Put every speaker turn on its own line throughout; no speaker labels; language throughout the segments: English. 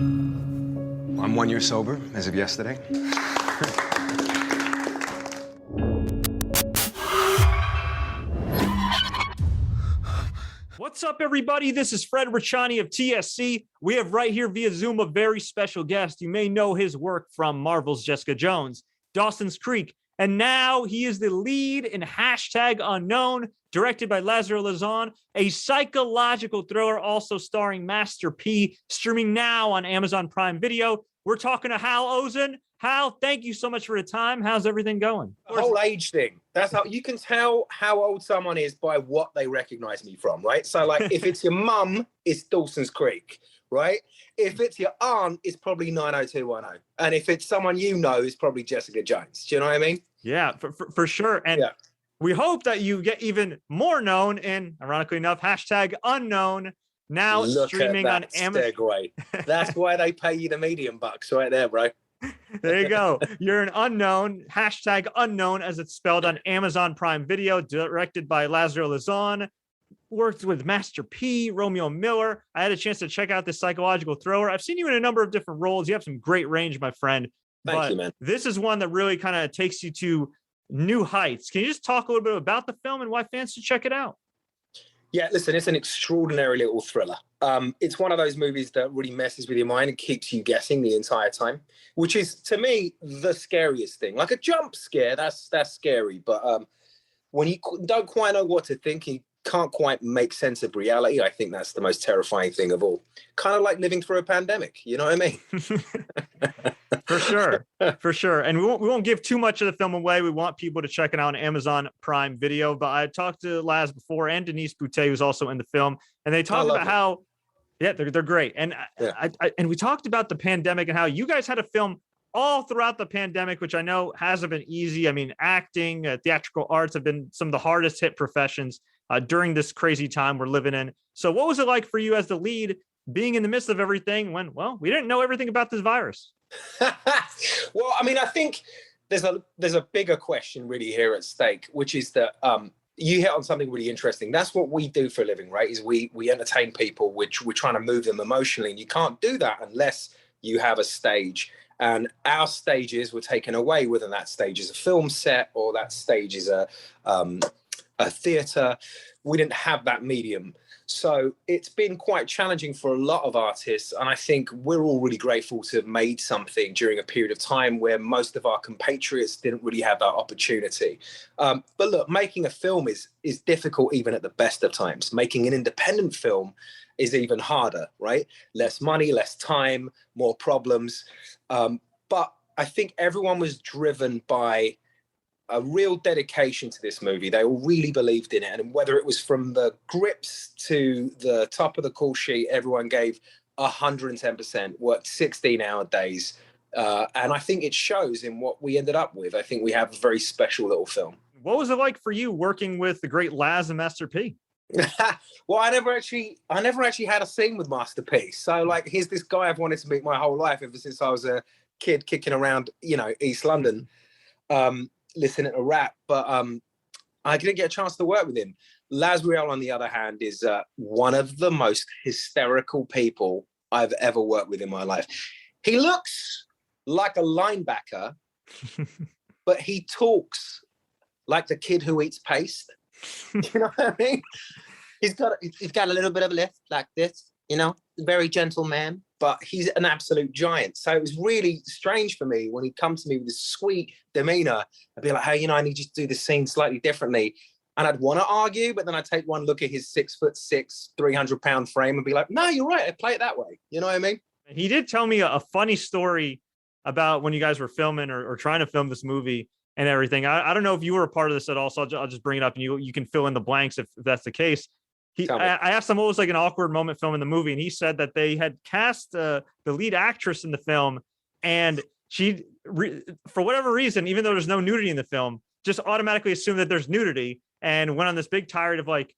I'm 1 year sober as of yesterday.
What's up, everybody? This is Fred Ricciani of TSC. We have right here via Zoom a very special guest. You may know his work from Marvel's Jessica Jones, Dawson's Creek, and now he is the lead in #Unknown, directed by LazRael, Lison, a psychological thriller also starring Master P, streaming now on Amazon Prime Video. We're talking to Hal Ozsan. Hal, thank you so much for the time. How's everything going?
The whole age thing. That's how you can tell how old someone is by what they recognize me from, right? So, like, if it's your mum, it's Dawson's Creek, right? If it's your aunt, it's probably 90210. And if it's someone you know, it's probably Jessica Jones. Do you know what I mean?
Yeah, for sure. And yeah, we hope that you get even more known in, ironically enough, #Unknown, now streaming on Amazon.
Segue. That's why they pay you the medium bucks right there, bro.
There you go. You're an unknown, #Unknown, as it's spelled, on Amazon Prime Video, directed by LazRael Lison, worked with Master P, Romeo Miller. I had a chance to check out this psychological thriller. I've seen you in a number of different roles. You have some great range, my friend.
Thank you, man.
This is one that really kind of takes you to new heights. Can you just talk a little bit about the film and why fans should check it out?
Yeah, listen, it's an extraordinary little thriller. It's one of those movies that really messes with your mind and keeps you guessing the entire time, which is, to me, the scariest thing. Like a jump scare, that's scary. But when you don't quite know what to think, you can't quite make sense of reality, I think that's the most terrifying thing of all. Kind of like living through a pandemic, you know what I mean?
For sure. And we won't give too much of the film away. We want people to check it out on Amazon Prime Video. But I talked to Laz before, and Denise Boutet, who's also in the film, and they talked about how, yeah, they're great. And and we talked about the pandemic and how you guys had to film all throughout the pandemic, which I know hasn't been easy. I mean, acting, theatrical arts have been some of the hardest hit professions during this crazy time we're living in. So what was it like for you as the lead, being in the midst of everything when, well, we didn't know everything about this virus?
Well, I mean, I think there's a bigger question really here at stake, which is that you hit on something really interesting. That's what we do for a living, right? Is we entertain people, which we're trying to move them emotionally. And you can't do that unless you have a stage. And our stages were taken away, whether that stage is a film set or that stage is a theater. We didn't have that medium. So it's been quite challenging for a lot of artists. And I think we're all really grateful to have made something during a period of time where most of our compatriots didn't really have that opportunity. But look, making a film is difficult even at the best of times. Making an independent film is even harder, right? Less money, less time, more problems. But I think everyone was driven by a real dedication to this movie. They all really believed in it. And whether it was from the grips to the top of the call sheet, everyone gave 110%, worked 16-hour days. And I think it shows in what we ended up with. I think we have a very special little film.
What was it like for you working with the great Laz and Master P?
Well, I never actually had a scene with Master P. So, like, here's this guy I've wanted to meet my whole life ever since I was a kid kicking around, East London. Listening to rap, but I didn't get a chance to work with him. LazRael, on the other hand, is one of the most hysterical people I've ever worked with in my life. He looks like a linebacker, but he talks like the kid who eats paste. You know what I mean? He's got a little bit of a lift like this, very gentle man, but he's an absolute giant. So it was really strange for me when he'd come to me with this sweet demeanor. I'd be like, hey, I need you to do this scene slightly differently. And I'd want to argue, but then I'd take one look at his 6'6", 300-pound frame and be like, no, you're right. I play it that way. You know what I mean?
He did tell me a funny story about when you guys were filming or trying to film this movie and everything. I don't know if you were a part of this at all, so I'll just bring it up and you can fill in the blanks if that's the case. I asked him what was like an awkward moment filming the movie, and he said that they had cast the lead actress in the film, and she, for whatever reason, even though there's no nudity in the film, just automatically assumed that there's nudity and went on this big tirade of like,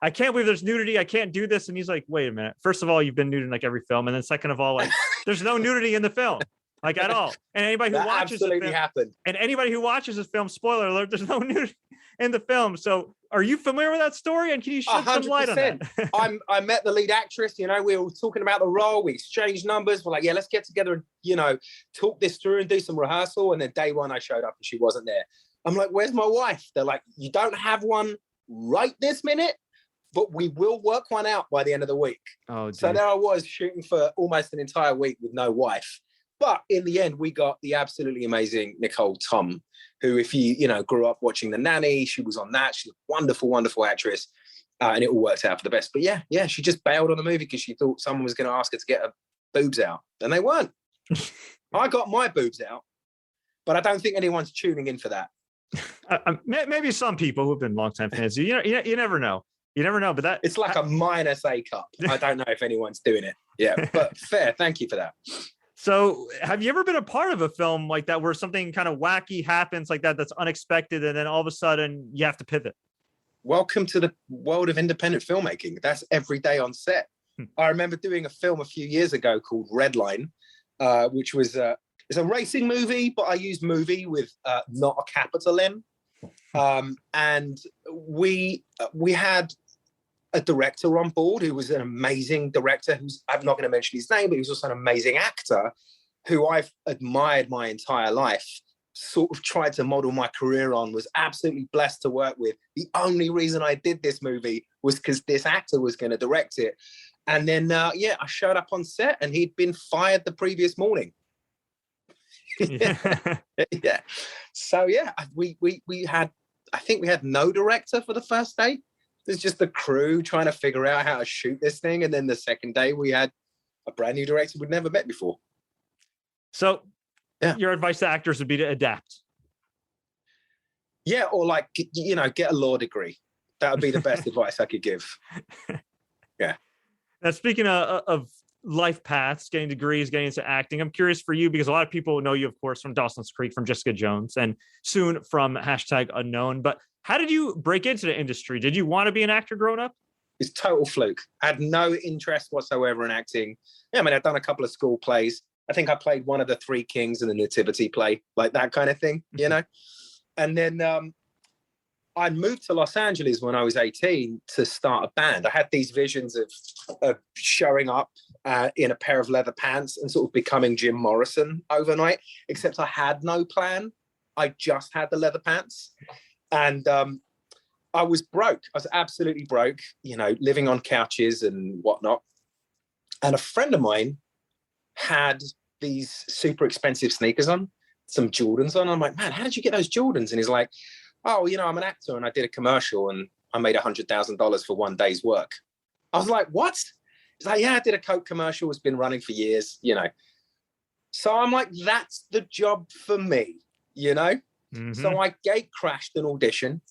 I can't believe there's nudity. I can't do this. And he's like, wait a minute. First of all, you've been nude in like every film. And then second of all, like there's no nudity in the film, like at all. And anybody who watches
absolutely happened.
And anybody who watches this film, spoiler alert, there's no nudity. in the film. So are you familiar with that story? And can you shed some light on that?
I met the lead actress, we were talking about the role, we exchanged numbers. We're like, yeah, let's get together and, talk this through and do some rehearsal. And then day one I showed up and she wasn't there. I'm like, where's my wife? They're like, you don't have one right this minute, but we will work one out by the end of the week.
Oh,
so there I was shooting for almost an entire week with no wife. But in the end, we got the absolutely amazing Nicole Tom, who, if you, grew up watching The Nanny, she was on that. She's a wonderful, wonderful actress. And it all worked out for the best. But yeah, she just bailed on the movie because she thought someone was going to ask her to get her boobs out. And they weren't. I got my boobs out, but I don't think anyone's tuning in for that.
Maybe some people who've been longtime fans. You never know. You never know. But that
it's like a minus A cup. I don't know if anyone's doing it. Yeah, but fair. Thank you for that.
So have you ever been a part of a film like that where something kind of wacky happens like that, that's unexpected, and then all of a sudden you have to pivot?
Welcome to the world of independent filmmaking. That's every day on set. I remember doing a film a few years ago called Redline, which was it's a racing movie, but I used movie with not a capital M. And we had a director on board who was an amazing director, who's, I'm not going to mention his name, but he was also an amazing actor who I've admired my entire life, sort of tried to model my career on, was absolutely blessed to work with. The only reason I did this movie was because this actor was going to direct it. And then, I showed up on set and he'd been fired the previous morning. Yeah. So, we had, I think we had no director for the first day. There's just the crew trying to figure out how to shoot this thing. And then the second day we had a brand new director we'd never met before.
So your advice to actors would be to adapt.
Yeah. Or get a law degree. That would be the best advice I could give. Yeah.
Now, speaking of life paths, getting degrees, getting into acting, I'm curious for you, because a lot of people know you, of course, from Dawson's Creek, from Jessica Jones, and soon from #Unknown. But how did you break into the industry? Did you want to be an actor growing up?
It's total fluke. I had no interest whatsoever in acting. Yeah, I've done a couple of school plays. I think I played one of the Three Kings in the Nativity play, like that kind of thing, And then I moved to Los Angeles when I was 18 to start a band. I had these visions of showing up in a pair of leather pants and sort of becoming Jim Morrison overnight, except I had no plan. I just had the leather pants. And I was broke. I was absolutely broke, living on couches and whatnot. And a friend of mine had these super expensive sneakers on, some Jordans on. I'm like, man, how did you get those Jordans? And he's like, oh, I'm an actor and I did a commercial and I made $100,000 for one day's work. I was like, what? He's like, yeah, I did a Coke commercial. It's been running for years, So I'm like, that's the job for me, Mm-hmm. So I gate crashed an audition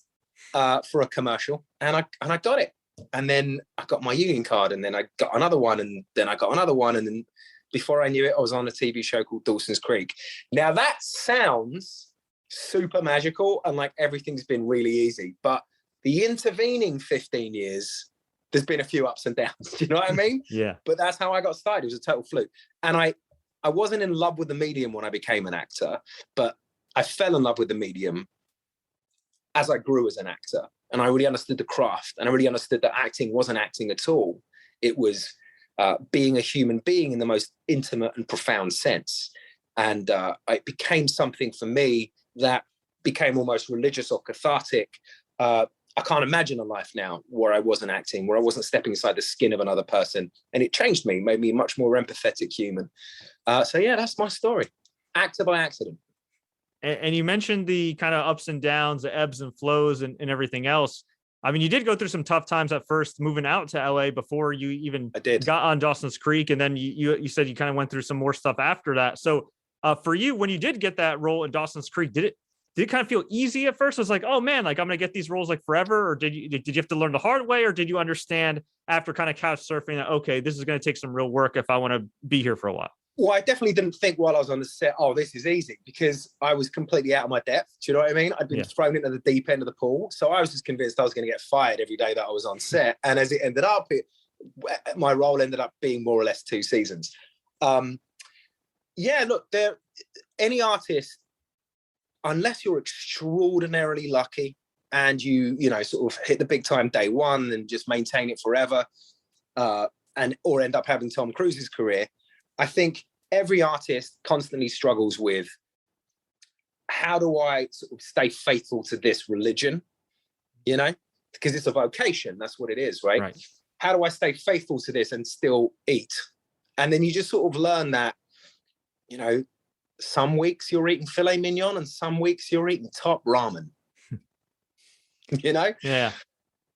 for a commercial and I got it. And then I got my union card and then I got another one and then I got another one. And then before I knew it, I was on a TV show called Dawson's Creek. Now that sounds super magical and like everything's been really easy, but the intervening 15 years, there's been a few ups and downs. Do you know what I mean?
Yeah.
But that's how I got started. It was a total fluke. And I wasn't in love with the medium when I became an actor, but I fell in love with the medium as I grew as an actor. And I really understood the craft and I really understood that acting wasn't acting at all. It was being a human being in the most intimate and profound sense. And it became something for me that became almost religious or cathartic. I can't imagine a life now where I wasn't acting, where I wasn't stepping inside the skin of another person. And it changed me, made me a much more empathetic human. So yeah, that's my story. Actor by accident.
And you mentioned the kind of ups and downs, the ebbs and flows and everything else. I mean, you did go through some tough times at first, moving out to LA before you even got on Dawson's Creek. And then you said you kind of went through some more stuff after that. So for you, when you did get that role in Dawson's Creek, did it kind of feel easy at first? It was like, oh man, like I'm going to get these roles like forever. Or did you have to learn the hard way? Or did you understand after kind of couch surfing that, okay, this is going to take some real work if I want to be here for a while?
Well, I definitely didn't think while I was on the set, oh, this is easy, because I was completely out of my depth. Do you know what I mean? I'd been thrown into the deep end of the pool. So I was just convinced I was going to get fired every day that I was on set. And as it ended up, my role ended up being more or less 2 seasons. Look, any artist, unless you're extraordinarily lucky, and you know, sort of hit the big time day one and just maintain it forever, or end up having Tom Cruise's career. I think every artist constantly struggles with, how do I sort of stay faithful to this religion? You know, because it's a vocation. That's what it is, right? How do I stay faithful to this and still eat? And then you just sort of learn that, you know, some weeks you're eating filet mignon and some weeks you're eating top ramen. You know?
Yeah.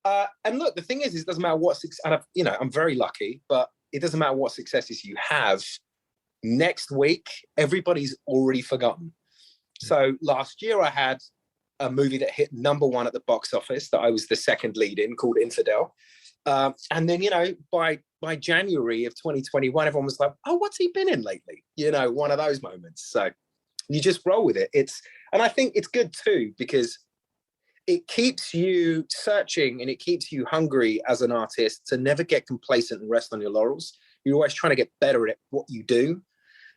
And look, the thing is, it doesn't matter what success, and you know, I'm very lucky, but it doesn't matter what successes you have. Next week, everybody's already forgotten. So last year I had a movie that hit #1 at the box office that I was the second lead in, called Infidel. And then, you know, by January of 2021, everyone was like, oh, what's he been in lately? You know, one of those moments. So you just roll with it. And I think it's good too, because it keeps you searching and it keeps you hungry as an artist to never get complacent and rest on your laurels. You're always trying to get better at what you do.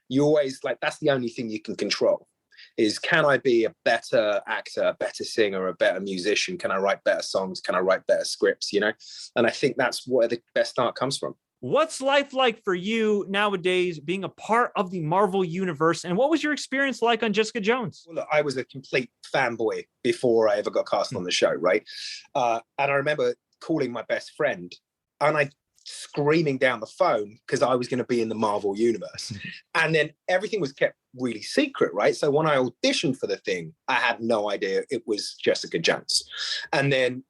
You always, like, that's the only thing you can control, is, can I be a better actor, a better singer, a better musician? Can I write better songs? Can I write better scripts? You know? And I think that's where the best art comes from.
What's life like for you nowadays, being a part of the Marvel universe? And what was your experience like on Jessica Jones?
Well, look, I was a complete fanboy before I ever got cast on the show, right? And I remember calling my best friend and I screaming down the phone because I was going to be in the Marvel universe. And then everything was kept really secret, right? So when I auditioned for the thing, I had no idea it was Jessica Jones. And then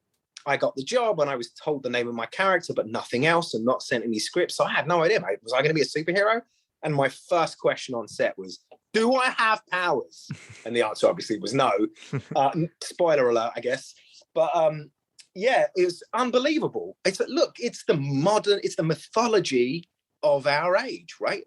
I got the job and I was told the name of my character, but nothing else, and not sent any scripts. So I had no idea, mate. Was I going to be a superhero? And my first question on set was, do I have powers? And the answer obviously was no. Spoiler alert, I guess. But yeah, it was unbelievable. It's the mythology of our age, right?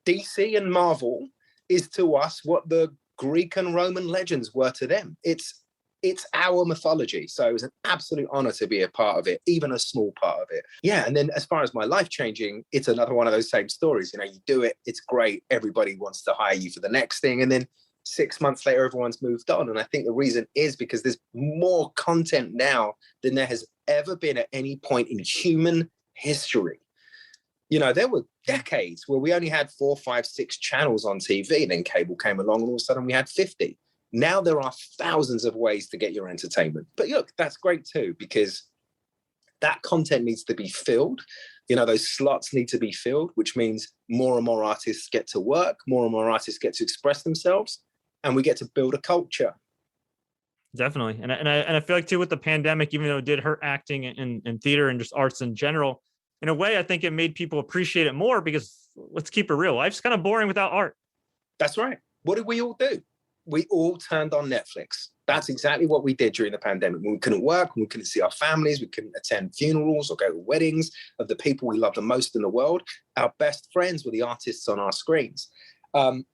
DC and Marvel is to us what the Greek and Roman legends were to them. It's our mythology. So it was an absolute honor to be a part of it, even a small part of it. Yeah. And then as far as my life changing, it's another one of those same stories. You know, you do it, it's great. Everybody wants to hire you for the next thing. And then 6 months later, everyone's moved on. And I think the reason is because there's more content now than there has ever been at any point in human history. You know, there were decades where we only had 4, 5, 6 channels on TV. Then cable came along and all of a sudden we had 50. Now there are thousands of ways to get your entertainment. But look, that's great too, because that content needs to be filled. You know, those slots need to be filled, which means more and more artists get to work, more and more artists get to express themselves, and we get to build a culture.
Definitely. And I feel like too, with the pandemic, even though it did hurt acting and theater and just arts in general, in a way, I think it made people appreciate it more, because let's keep it real. Life's kind of boring without art.
That's right. What did we all do? We all turned on Netflix. That's exactly what we did during the pandemic. When we couldn't work, when we couldn't see our families, we couldn't attend funerals or go to weddings of the people we love the most in the world. Our best friends were the artists on our screens. And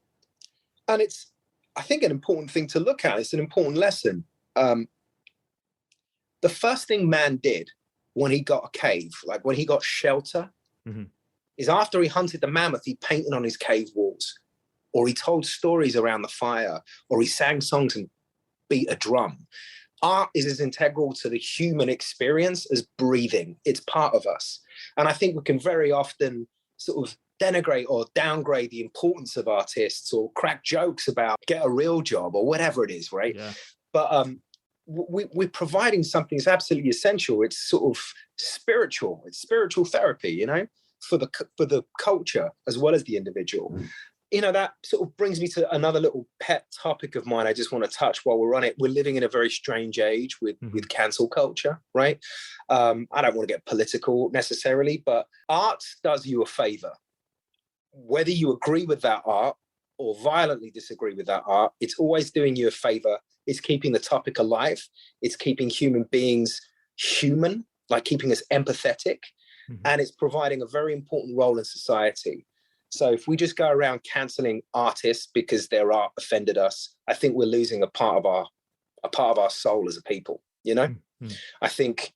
it's, I think, an important thing to look at. It's an important lesson. The first thing man did when he got a cave, like when he got shelter, is after he hunted the mammoth, he painted on his cave walls, or he told stories around the fire, or he sang songs and beat a drum. Art is as integral to the human experience as breathing. It's part of us. And I think we can very often sort of denigrate or downgrade the importance of artists, or crack jokes about get a real job or whatever it is, right? Yeah. But we're providing something that's absolutely essential. It's sort of spiritual. It's spiritual therapy, you know, for the culture as well as the individual. You know, that sort of brings me to another little pet topic of mine I just want to touch while we're on it. We're living in a very strange age with cancel culture, right? I don't want to get political necessarily, but art does you a favor. Whether you agree with that art or violently disagree with that art, it's always doing you a favor. It's keeping the topic alive. It's keeping human beings human, like keeping us empathetic. And it's providing a very important role in society. So if we just go around canceling artists because their art offended us, I think we're losing a part of our soul as a people, you know? I think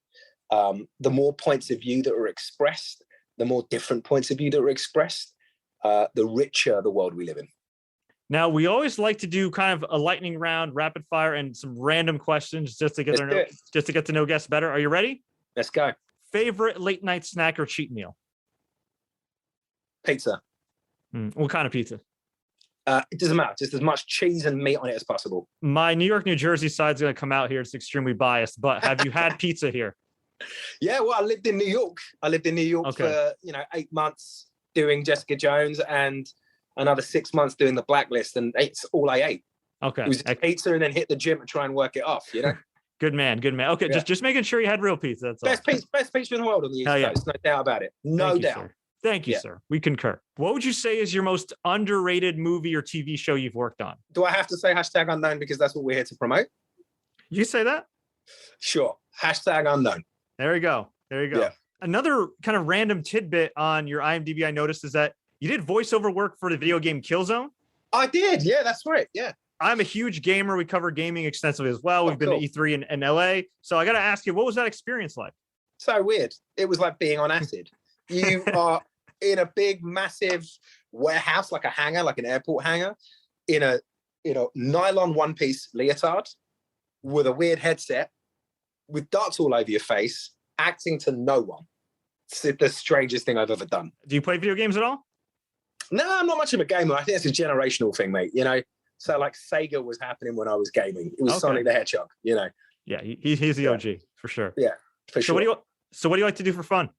the more points of view that are expressed, the more different points of view that are expressed, the richer the world we live in.
Now, we always like to do kind of a lightning round, rapid fire, and some random questions just to get to know guests better. Are you ready?
Let's go.
Favorite late night snack or cheat meal?
Pizza.
What kind of pizza?
It doesn't matter. Just as much cheese and meat on it as possible.
My New York, New Jersey side's going to come out here. It's extremely biased, but have you had pizza here?
Yeah, well, I lived in New York. For 8 months doing Jessica Jones and another 6 months doing the Blacklist, and it's all I ate.
Okay.
It was pizza and then hit the gym and try and work it off,
Good man. Okay, yeah. just making sure you had real pizza. That's
best pizza in the world on the East Coast. No doubt about it. No doubt.
Thank you, sir. We concur. What would you say is your most underrated movie or TV show you've worked on?
Do I have to say #unknown because that's what we're here to promote?
You say that?
Sure. #unknown.
There you go. Yeah. Another kind of random tidbit on your IMDb I noticed is that you did voiceover work for the video game Killzone.
I did. Yeah, that's right. Yeah.
I'm a huge gamer. We cover gaming extensively as well. We've been to E3 in LA. So I got to ask you, what was that experience like?
So weird. It was like being on acid. You are in a big, massive warehouse, like a hangar, like an airport hangar, in a nylon one-piece leotard with a weird headset, with dots all over your face, acting to no one. It's the strangest thing I've ever done.
Do you play video games at all?
No, I'm not much of a gamer. I think it's a generational thing, mate. So like Sega was happening when I was gaming. It was Sonic the Hedgehog. Yeah,
he's the OG for sure.
Yeah, for sure.
So what do you like to do for fun?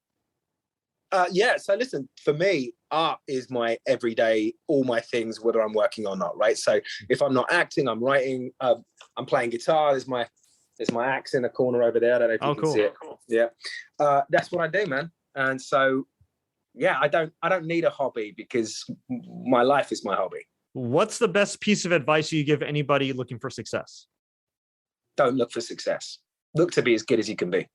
So listen, for me, art is my everyday, all my things, whether I'm working or not, right? So if I'm not acting, I'm writing, I'm playing guitar. There's my axe in the corner over there. I don't know if you can see it. Cool. Yeah. That's what I do, man. And so, yeah, I don't need a hobby because my life is my hobby.
What's the best piece of advice you give anybody looking for success?
Don't look for success. Look to be as good as you can be.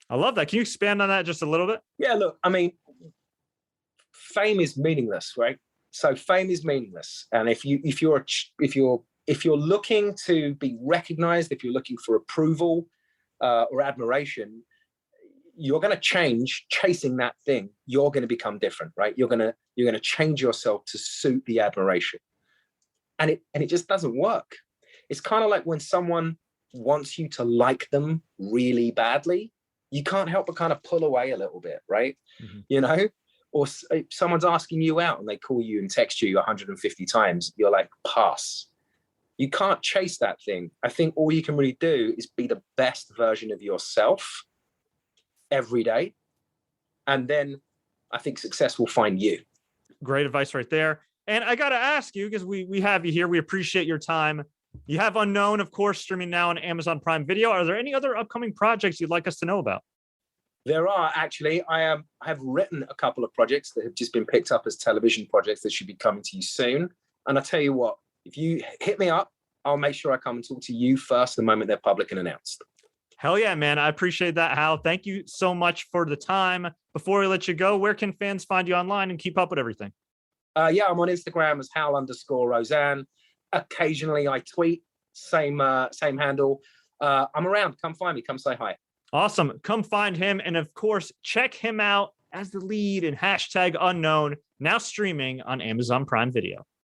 I love that. Can you expand on that just a little bit?
Yeah, look, I mean, fame is meaningless, right? So fame is meaningless. And if you're looking to be recognized, if you're looking for approval or admiration, you're going to change chasing that thing. You're going to become different, right? You're going to change yourself to suit the admiration. And it just doesn't work. It's kind of like when someone wants you to like them really badly, you can't help but kind of pull away a little bit, right? Mm-hmm. Or someone's asking you out and they call you and text you 150 times. You're like, pass. You can't chase that thing. I think all you can really do is be the best version of yourself every day. And then I think success will find you.
Great advice right there. And I got to ask you, because we have you here, we appreciate your time. You have Unknown, of course, streaming now on Amazon Prime Video. Are there any other upcoming projects you'd like us to know about?
There are, actually. I have written a couple of projects that have just been picked up as television projects that should be coming to you soon. And I tell you what, if you hit me up, I'll make sure I come and talk to you first the moment they're public and announced.
Hell yeah, man. I appreciate that, Hal. Thank you so much for the time. Before we let you go, where can fans find you online and keep up with everything?
I'm on Instagram as Hal_Ozsan. Occasionally I tweet, same handle. I'm around. Come find me. Come say hi.
Awesome. Come find him. And of course, check him out as the lead in #Unknown, now streaming on Amazon Prime Video.